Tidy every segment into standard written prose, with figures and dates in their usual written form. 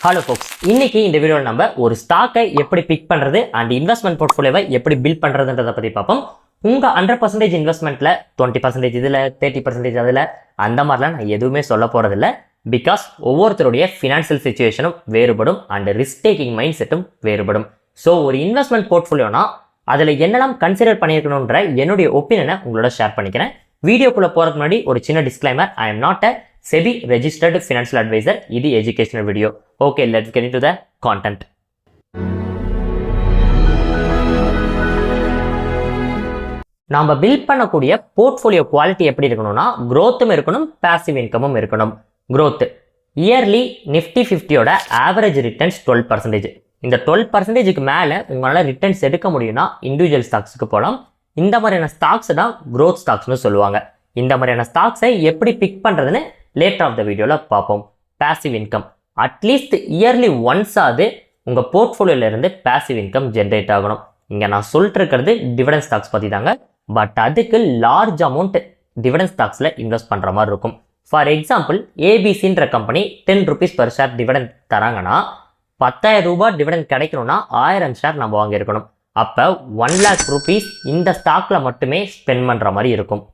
Hello ஃபோக்ஸ், இன்னைக்கு இந்த வீடியோவில் நம்ம ஒரு ஸ்டாக்கை எப்படி பிக் பண்ணுறது அண்ட் இன்வெஸ்ட்மெண்ட் போர்ட்ஃபோலியோவை எப்படி பில்ட் பண்ணுறதுன்றதை பற்றி பார்ப்போம். உங்கள் 100% இன்வெஸ்ட்மெண்ட்டில் 20% இதில் 30% அதில் அந்த மாதிரிலாம் நான் எதுவுமே சொல்ல போகிறதில்ல. பிகாஸ் ஒவ்வொருத்தருடைய ஃபினான்ஷியல் சுச்சுவேஷனும் வேறுபடும் அண்ட் ரிஸ்க் டேக்கிங் மைண்ட் செட்டும் வேறுபடும். ஸோ ஒரு இன்வெஸ்ட்மெண்ட் போர்ட்ஃபோலியோனா அதில் என்னெல்லாம் கன்சிடர் பண்ணியிருக்கணுன்ற என்னுடைய ஒப்பீனியனை உங்களோட ஷேர் பண்ணிக்கிறேன். வீடியோக்குள்ளே போகிறதுக்கு முன்னாடி ஒரு சின்ன disclaimer, I am not a SEBI registered financial advisor. இது educational video. Okay, let's get into the content. நாம பில்ட் பண்ணக்கூடிய போர்ட்ஃபோலியோ குவாலிட்டி எப்படி இருக்கணும்னா growthம் இருக்கணும், passive incomeம் இருக்கணும். growth இயர்லி நிஃப்டி 50யோட ஆவரேஜ் ரிட்டர்ன்ஸ் 12%. இந்த 12%க்கு மேலே உங்களால் ரிட்டர்ன்ஸ் எடுக்க முடியும்னா இண்டிவிஜுவல் ஸ்டாக்ஸுக்கு போகலாம். இந்த மாதிரியான ஸ்டாக்ஸ் தான் growth ஸ்டாக்ஸ்னு சொல்லுவாங்க. இந்த மாதிரியான ஸ்டாக்ஸை எப்படி பிக் பண்ணுறதுன்னு லேட்டர் ஆஃப் த வீடியோவில் பார்ப்போம். Passive income at least yearly once ஆகுது உங்கள் போர்ட்ஃபோலியோலேருந்து பேசிவ் இன்கம் ஜென்ரேட் ஆகணும். இங்கே நான் சொல்லிட்டு இருக்கிறது டிவிடெண்ட் ஸ்டாக்ஸ் பற்றி தாங்க. பட் அதுக்கு லார்ஜ் அமௌண்ட் டிவிடெண்ட் ஸ்டாக்ஸில் இன்வெஸ்ட் பண்ணுற மாதிரி இருக்கும். ஃபார் எக்ஸாம்பிள், ஏபிசின்ற company 10 rupees per share dividend தராங்கன்னா 10,000 ரூபாய் டிவிடெண்ட் கிடைக்கணும்னா 1000 ஷேர் நம்ம வாங்கியிருக்கணும். அப்போ 1 lakh rupees இந்த ஸ்டாக்கில் மட்டுமே ஸ்பெண்ட் பண்ணுற மாதிரி இருக்கும்.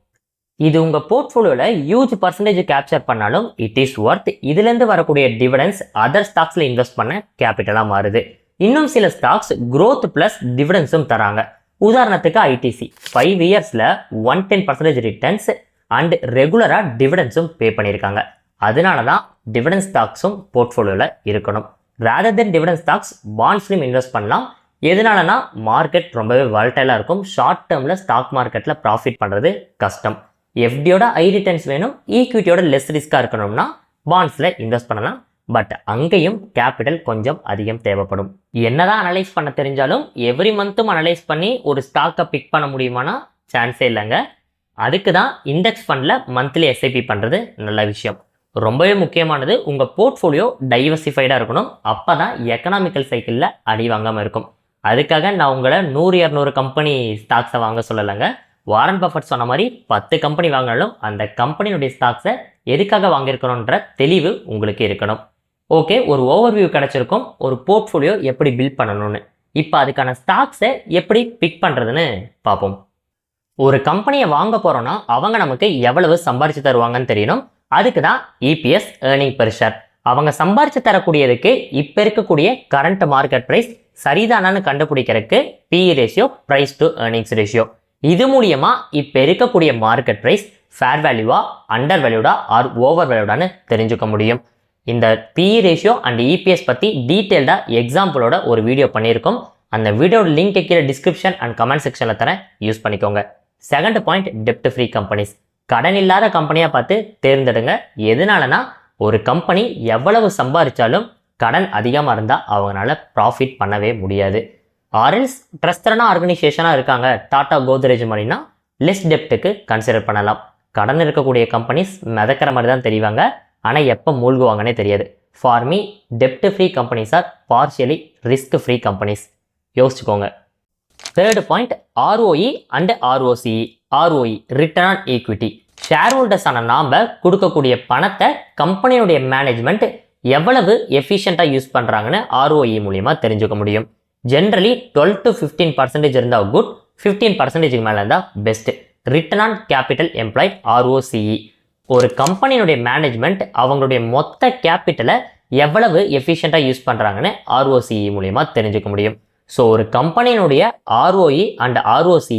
இது உங்கள் போர்ட்ஃபோலியோவில் ஹியூஜ் பர்சன்டேஜ் கேப்சர் பண்ணாலும் இட் இஸ் ஒர்த். இதுலேருந்து வரக்கூடிய டிவிடெண்ட்ஸ் அதர் ஸ்டாக்ஸில் இன்வெஸ்ட் பண்ண கேபிட்டலாக மாறுது. இன்னும் சில ஸ்டாக்ஸ் growth ப்ளஸ் டிவிடெண்ட்ஸும் தராங்க. உதாரணத்துக்கு ஐடிசி 5 இயர்ஸில் 110% ரிட்டர்ன்ஸ் அண்ட் ரெகுலராக டிவிடெண்ட்ஸும் பே பண்ணியிருக்காங்க. அதனால தான் டிவிடெண்ட் ஸ்டாக்ஸும் போர்ட்ஃபோலியோவில் இருக்கணும். ரேதர் தென் டிவிடெண்ட் ஸ்டாக்ஸ் பாண்ட்ஸ்லையும் இன்வெஸ்ட் பண்ணலாம். எதனாலனா மார்க்கெட் ரொம்பவே வாலடைலாக இருக்கும். ஷார்ட் டேர்மில் ஸ்டாக் மார்க்கெட்டில் ப்ராஃபிட் பண்ணுறது கஷ்டம். எஃப்டியோட ஹை ரிட்டர்ன்ஸ் வேணும், ஈக்விட்டியோட லெஸ் ரிஸ்காக இருக்கணும்னா பாண்ட்ஸில் இன்வெஸ்ட் பண்ணலாம். பட் அங்கேயும் கேபிட்டல் கொஞ்சம் அதிகம் தேவைப்படும். என்னதான் அனலைஸ் பண்ண தெரிஞ்சாலும் எவ்ரி மந்த்தும் அனலைஸ் பண்ணி ஒரு ஸ்டாக்கை பிக் பண்ண முடியுமானா சான்ஸே இல்லைங்க. அதுக்கு தான் இண்டெக்ஸ் ஃபண்டில் மந்த்லி SIP பண்ணுறது நல்ல விஷயம். ரொம்பவே முக்கியமானது, உங்கள் போர்ட்ஃபோலியோ டைவர்சிஃபைடாக இருக்கணும். அப்போ தான் எக்கனாமிக்கல் சைக்கிளில் அடி வாங்காமல் இருக்கும். அதுக்காக நான் உங்களை 100-200 கம்பெனி ஸ்டாக்ஸை வாங்க சொல்லலைங்க. வாரன் பஃபட் சொன்ன மாதிரி 10 கம்பெனி வாங்கினாலும் அந்த கம்பெனியுடைய ஸ்டாக்ஸை எதுக்காக வாங்கியிருக்கணுன்ற தெளிவு உங்களுக்கு இருக்கணும். ஓகே, ஒரு ஓவர்வியூ கிடச்சிருக்கும் ஒரு போர்ட்ஃபோலியோ எப்படி பில்ட் பண்ணணும்னு. இப்போ அதுக்கான ஸ்டாக்ஸை எப்படி பிக் பண்ணுறதுன்னு பார்ப்போம். ஒரு கம்பெனியை வாங்க போகிறோன்னா அவங்க நமக்கு எவ்வளவு சம்பாரித்து தருவாங்கன்னு தெரியணும். அதுக்கு தான் EPS ஏர்னிங் பெர் ஷேர். அவங்க சம்பாரித்து தரக்கூடியதுக்கு இப்போ இருக்கக்கூடிய கரண்ட் மார்க்கெட் ப்ரைஸ் சரிதானான்னு கண்டுபிடிக்கிறதுக்கு PE ratio, price to earnings ratio. இது மூலியமா இப்போ இருக்கக்கூடிய மார்க்கெட் ப்ரைஸ் ஃபேர் வேல்யூவா, அண்டர் வேல்யூடா ஆர் ஓவர் வேல்யூடான்னு தெரிஞ்சுக்க முடியும். இந்த PE ரேஷியோ அண்ட் EPS பற்றி டீட்டெயில்டாக எக்ஸாம்பிளோட ஒரு வீடியோ பண்ணியிருக்கோம். அந்த வீடியோட லிங்க் கீழே டிஸ்கிரிப்ஷன் அண்ட் கமெண்ட் செக்ஷனில் தரேன், யூஸ் பண்ணிக்கோங்க. செகண்ட் பாயிண்ட், டெப்ட் ஃப்ரீ கம்பெனிஸ். கடன் இல்லாத கம்பெனியாக பார்த்து தேர்ந்தெடுங்க. எதனாலனா ஒரு கம்பெனி எவ்வளவு சம்பாதிச்சாலும் கடன் அதிகமாக இருந்தால் அவங்களால ப்ராஃபிட் பண்ணவே முடியாது. ஆர்எல்ஸ் ட்ரஸ்டடான ஆர்கனைசேஷனாக இருக்காங்க, டாடா, கோத்ரேஜ் மாதிரினா லெஸ் டெப்ட்டுக்கு கன்சிடர் பண்ணலாம். கடன் இருக்கக்கூடிய கம்பெனிஸ் மிதக்கிற மாதிரி தான் தெரிவாங்க, ஆனால் எப்போ மூழ்குவாங்கன்னே தெரியாது. ஃபார் மீ டெப்ட் free companies are partially risk free companies. யோசிச்சுக்கோங்க. Third point, ROE and ROCE. ROE return on equity. Share ஹோல்டர்ஸான நாம் கொடுக்கக்கூடிய பணத்தை கம்பெனியுடைய மேனேஜ்மெண்ட் எவ்வளவு எஃபிஷியண்ட்டாக யூஸ் பண்ணுறாங்கன்னு ROE மூலிமா தெரிஞ்சுக்க முடியும். ஜென்ரலி 12 to 15% இருந்தால் குட், 15% மேலே இருந்தால் best. Return on capital employed ROCE. ஒரு கம்பெனியுடைய மேனேஜ்மெண்ட் அவங்களுடைய மொத்த கேபிட்டலை எவ்வளவு எஃபிஷியண்ட்டாக யூஸ் பண்ணுறாங்கன்னு ROCE மூலிமா தெரிஞ்சுக்க முடியும். ஸோ ஒரு கம்பெனியினுடைய ROE and ROCE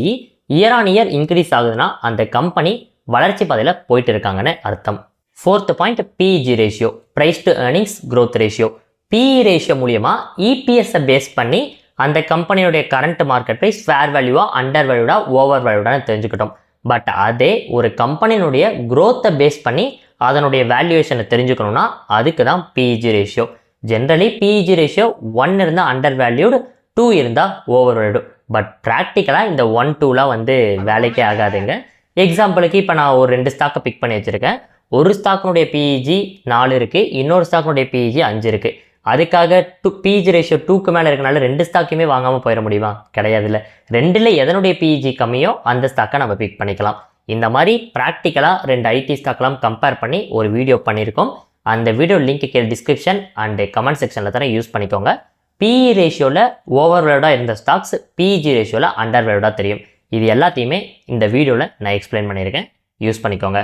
year on year increase ஆகுதுன்னா அந்த கம்பெனி வளர்ச்சி பாதையில் போயிட்டு இருக்காங்கன்னு அர்த்தம். Fourth point, PEG ratio, price to earnings growth ratio. PE ratio மூலியமா EPS-ஐ பேஸ் பண்ணி அந்த கம்பெனியுடைய கரண்ட் மார்க்கெட் ப்ரைஸ் ஃபேர் வேல்யூவா, அண்டர் வேல்யூடா, ஓவர் வேல்யூடான்னு தெரிஞ்சுக்கிட்டோம். பட் அதே ஒரு கம்பெனியினுடைய growth-ஐ பேஸ் பண்ணி அதனுடைய வேல்யூவேஷனை தெரிஞ்சுக்கணும்னா அதுக்கு தான் PEG ratio. Generally PEG ratio 1 இருந்தால் அண்டர் வேல்யூடு, 2 இருந்தால் ஓவர் வேல்யூடு. பட் ப்ராக்டிக்கலாக இந்த 1, 2லாம் வேலைக்கே ஆகாதுங்க. எக்ஸாம்பிளுக்கு இப்போ நான் ஒரு 2 ஸ்டாக்கை பிக் பண்ணி வச்சுருக்கேன். ஒரு ஸ்டாக்கினுடைய PEG 4 இருக்குது, இன்னொரு ஸ்டாக்கினுடைய PEG 5 இருக்குது. அதுக்காக PEG ரேஷியோ 2க்கு மேலே இருக்கனால 2 ஸ்டாக்குமே வாங்காமல் போயிட முடியுமா? கிடையாது. இல்லை, 2ல் எதனுடைய PEG கம்மியோ அந்த ஸ்டாக்கை நம்ம பிக் பண்ணிக்கலாம். இந்த மாதிரி ப்ராக்டிக்கலாக 2 IT ஸ்டாக்லாம் கம்பேர் பண்ணி ஒரு வீடியோ பண்ணியிருக்கோம். அந்த வீடியோ லிங்க் கீழே டிஸ்கிரிப்ஷன் அண்ட் கமெண்ட் செக்ஷனில் தர யூஸ் பண்ணிக்கோங்க. பிஇ ரேஷியோவில் ஓவர்வேல்டாக இருந்த ஸ்டாக்ஸ் பிஇஜி ரேஷியோவில் அண்டர்வேல்டாக தெரியும். இது எல்லாத்தையுமே இந்த வீடியோவில் நான் எக்ஸ்பிளைன் பண்ணியிருக்கேன், யூஸ் பண்ணிக்கோங்க.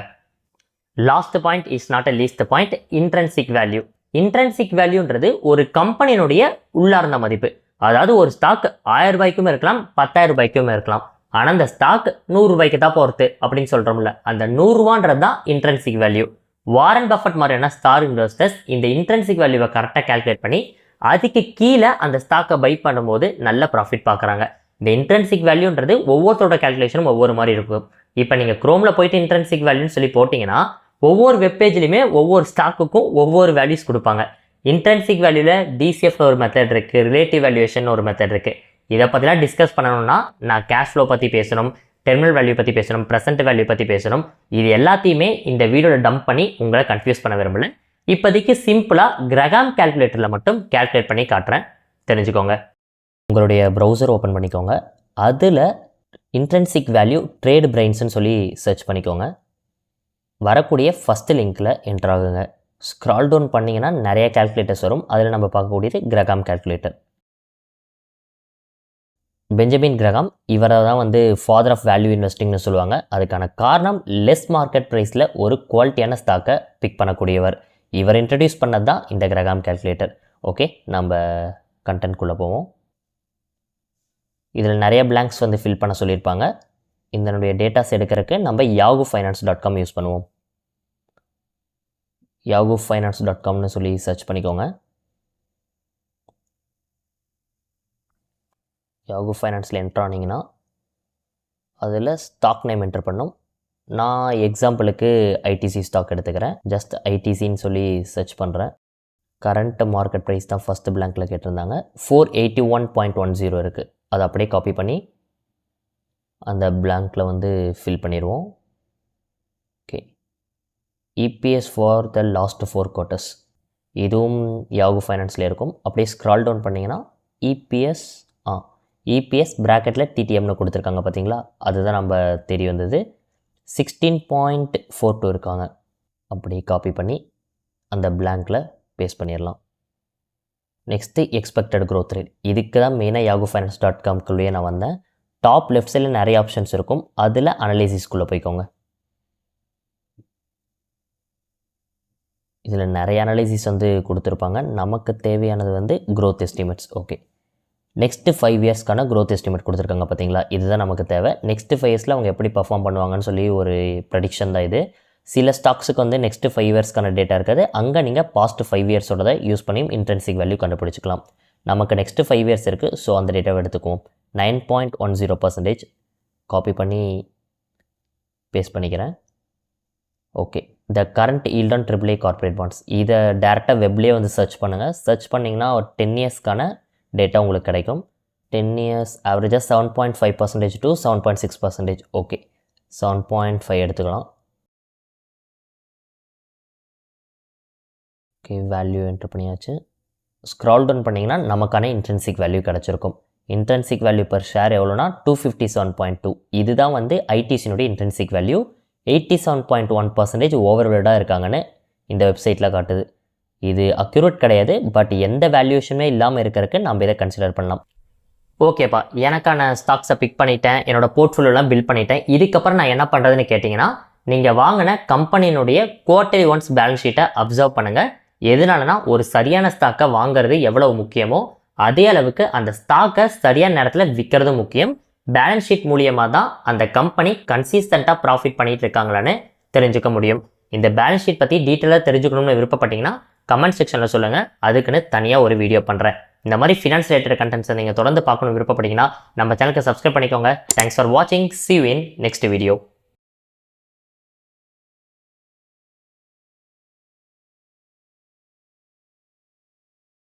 Last point is not a least point, intrinsic value. Intrinsic வேல்யூன்றது ஒரு கம்பெனியினுடைய உள்ளார்ந்த மதிப்பு. அதாவது ஒரு ஸ்டாக் 1000 ரூபாய்க்கும் இருக்கலாம், 10,000 ரூபாய்க்கும் இருக்கலாம். ஆனால் அந்த ஸ்டாக் 100 ரூபாய்க்கு தான் போகிறது அப்படின்னு சொல்கிறோம்ல, அந்த 100 ரூபான்றது தான் இன்ட்ரென்சிக் வேல்யூ. வாரன் பஃபட் மாதிரியான ஸ்டார் இன்வெஸ்டர்ஸ் இந்த இன்ட்ரென்சிக் வேல்யூவை கரெக்டாக கால்குலேட் பண்ணி அதுக்கு கீழே அந்த ஸ்டாக்கை பை பண்ணும்போது நல்ல ப்ராஃபிட் பார்க்குறாங்க. இந்த இன்ட்ரென்சிக் வேல்யூன்றது ஒவ்வொருத்தரோட கால்குலேஷனும் ஒவ்வொரு மாதிரி இருக்கும். இப்போ நீங்கள் குரோமில் போயிட்டு இன்ட்ரென்சிக் வேல்யூன்னு சொல்லி போட்டிங்கன்னா ஒவ்வொரு வெப்பேஜ்லையுமே ஒவ்வொரு ஸ்டாக்குக்கும் ஒவ்வொரு வேல்யூஸ் கொடுப்பாங்க. இன்ட்ரென்சிக் வேல்யூவில் டிசிஎஃப்னு ஒரு மெத்தட் இருக்குது, ரிலேட்டிவ் வேல்யூவேஷன் ஒரு மெத்தட் இருக்குது. இதை பற்றிலாம் டிஸ்கஸ் பண்ணணும்னா நான் கேஷ் ஃப்ளோ பற்றி பேசணும், டெர்மினல் வேல்யூ பற்றி பேசணும், ப்ரெசென்ட் வேல்யூ பற்றி பேசணும். இது எல்லாத்தையுமே இந்த வீடியோவில் டம்ப் பண்ணி உங்களை கன்ஃபியூஸ் பண்ண விரும்பல. இப்போதைக்கு சிம்பிளாக கிரகாம் கால்குலேட்டரில் மட்டும் கால்குலேட் பண்ணி காட்டுறேன், தெரிஞ்சுக்கோங்க. உங்களுடைய ப்ரௌசர் ஓப்பன் பண்ணிக்கோங்க. அதில் இன்ட்ரென்சிக் வேல்யூ ட்ரேட் பிரைன்ஸ்ன்னு சொல்லி சர்ச் பண்ணிக்கோங்க. வரக்கூடிய ஃபஸ்ட்டு லிங்க்கில் என்டர் ஆகுங்க. ஸ்க்ரால் டவுன் பண்ணிங்கன்னா நிறைய கால்குலேட்டர்ஸ் வரும். அதில் நம்ம பார்க்கக்கூடியது கிரகாம் கால்குலேட்டர். பெஞ்சமின் கிரகாம் இவரை தான் ஃபாதர் ஆஃப் வேல்யூ இன்வெஸ்டிங்னு சொல்லுவாங்க. அதுக்கான காரணம் லெஸ் மார்க்கெட் ப்ரைஸில் ஒரு குவாலிட்டியான ஸ்டாக்கை பிக் பண்ணக்கூடியவர். இவர் இன்ட்ரடியூஸ் பண்ணது தான் இந்த கிரகாம் கால்குலேட்டர். ஓகே, நம்ம கண்டென்ட்குள்ளே போவோம். இதில் நிறைய பிளாங்க்ஸ் ஃபில் பண்ண சொல்லியிருப்பாங்க. இதனுடைய டேட்டாஸ் எடுக்கிறதுக்கு நம்ம yahoofinance.com யூஸ் பண்ணுவோம். yahoofinance.comனு சொல்லி சர்ச் பண்ணிக்கோங்க. யாகூ ஃபைனான்ஸில் என்ட்ரு ஆனீங்கன்னா அதில் ஸ்டாக் நேம் என்ட்ரு பண்ணும். நான் எக்ஸாம்பிளுக்கு ஐடிசி ஸ்டாக் எடுத்துக்கிறேன். ஜஸ்ட் ஐடிசின்னு சொல்லி சர்ச் பண்ணுறேன். கரண்ட் மார்க்கெட் ப்ரைஸ் தான் ஃபஸ்ட்டு பிளாங்கில் கேட்டிருந்தாங்க. 481.10 இருக்குது. அதை அப்படியே காப்பி பண்ணி அந்த பிளாங்கில் ஃபில் பண்ணிடுவோம். Okay, EPS for the last 4 quarters இதுவும் யாகூ ஃபைனான்ஸில் இருக்கும். அப்படியே ஸ்க்ரால் டவுன் பண்ணிங்கன்னா இபிஎஸ் ப்ராக்கெட்டில் டிடிஎம்னு கொடுத்துருக்காங்க பார்த்தீங்களா, அதுதான் நம்ம தெரிய வந்தது. 16.42 இருக்காங்க. அப்படியே காப்பி பண்ணி அந்த பிளாங்கில் பேஸ்ட் பண்ணிடலாம். Next expected growth rate. இதுக்கு தான் மெயினாக yahoofinance.comக்குள்ளேயே நான் வந்தேன். டாப் லெஃப்ட் சைடில் நிறைய ஆப்ஷன்ஸ் இருக்கும். அதில் அனலைசிஸ்குள்ளே போய்க்கோங்க. இதில் நிறைய அனலைசிஸ் கொடுத்துருப்பாங்க. நமக்கு தேவையானது க்ரோத் எஸ்டிமேட்ஸ். ஓகே, நெக்ஸ்ட்டு 5 இயர்ஸ்க்கான க்ரோத் எஸ்டிமேட் கொடுத்துருக்காங்க பார்த்தீங்களா, இதுதான் நமக்கு தேவை. நெக்ஸ்ட்டு 5 இயர்ஸில் அவங்க எப்படி பர்ஃபார்ம் பண்ணுவாங்கன்னு சொல்லி ஒரு ப்ரெடிக்ஷன் தான் இது. சில ஸ்டாக்ஸுக்கு நெக்ஸ்ட்டு 5 இயர்ஸ்க்கான டேட்டா இருக்காது. அங்கே நீங்கள் பாஸ்ட் 5 இயர்ஸோட யூஸ் பண்ணி இன்ட்ரென்சிக் வேல்யூ கண்டுபிடிச்சிக்கலாம். நமக்கு நெக்ஸ்ட்டு 5 இயர்ஸ் இருக்குது, ஸோ அந்த டேட்டாவை எடுத்துக்குவோம். 9.10% காப்பி பண்ணி பேஸ்ட் பண்ணிக்கிறேன். Okay, the current yield on AAA corporate bonds. இதை டேரெக்டாக வெப்லேயே சர்ச் பண்ணுங்கள். சர்ச் பண்ணிங்கன்னா ஒரு 10 இயர்ஸ்க்கான டேட்டா உங்களுக்கு கிடைக்கும். 10 இயர்ஸ் ஆவரேஜாக 7.5% to 7.6%. ஓகே, 7.5 எடுத்துக்கலாம். ஓகே, வேல்யூ என்ட்ரு பண்ணியாச்சு. ஸ்க்ரால் டவுன் பண்ணிங்கன்னா நமக்கான இன்ட்ரென்சிக் வேல்யூ கிடச்சிருக்கும். இன்ட்ரென்சிக் வேல்யூ பர் ஷேர் எவ்வளோனா 257.2. இதுதான் ஐடிசினுடைய இன்ட்ரென்சிக் வேல்யூ. 87.1% ஓவர்வேல்டாக இருக்காங்கன்னு இந்த வெப்சைட்டில் காட்டுது. இது அக்யூரேட் கிடையாது, பட் எந்த வேல்யூஷனுமே இல்லாமல் இருக்கிறதுக்கு நம்ம இதை கன்சிடர் பண்ணலாம். ஓகேப்பா, எனக்கான ஸ்டாக்ஸை பிக் பண்ணிட்டேன், என்னோட போர்ட்ஃபோலியோலாம் பில்ட் பண்ணிட்டேன். இதுக்கப்புறம் நான் என்ன பண்ணுறதுன்னு கேட்டிங்கன்னா, நீங்கள் வாங்கின கம்பெனியினுடைய குவார்ட்டர்லி ஒன்ஸ் பேலன்ஸ் ஷீட்டை அப்சர்வ் பண்ணுங்கள். எதனாலனா ஒரு சரியான ஸ்டாக்கை வாங்குறது எவ்வளவு முக்கியமோ அதே அளவுக்கு அந்த ஸ்டாக்கை சரியான நேரத்தில் விற்கிறது முக்கியம். பேலன்ஸ் ஷீட் மூலியமாக தான் அந்த கம்பெனி கன்சிஸ்டண்ட்டாக ப்ராஃபிட் பண்ணிட்டு இருக்காங்களான்னு தெரிஞ்சுக்க முடியும். இந்த பேலன்ஸ் ஷீட் பற்றி டீட்டெயிலாக தெரிஞ்சுக்கணும்னு விருப்பப்பட்டீங்கன்னா கமெண்ட் செக்ஷனில் சொல்லுங்கள், அதுக்குன்னு தனியாக ஒரு வீடியோ பண்ணுறேன். இந்த மாதிரி ஃபினான்ஸ் ரிலேட்டட் கண்டென்ட்ஸை நீங்கள் தொடர்ந்து பார்க்கணும் விருப்பப்பட்டீங்கன்னா நம்ம சேனலுக்கு சப்ஸ்கிரைப் பண்ணிக்கோங்க. தேங்க்ஸ் ஃபார் வாட்சிங். See you in next video.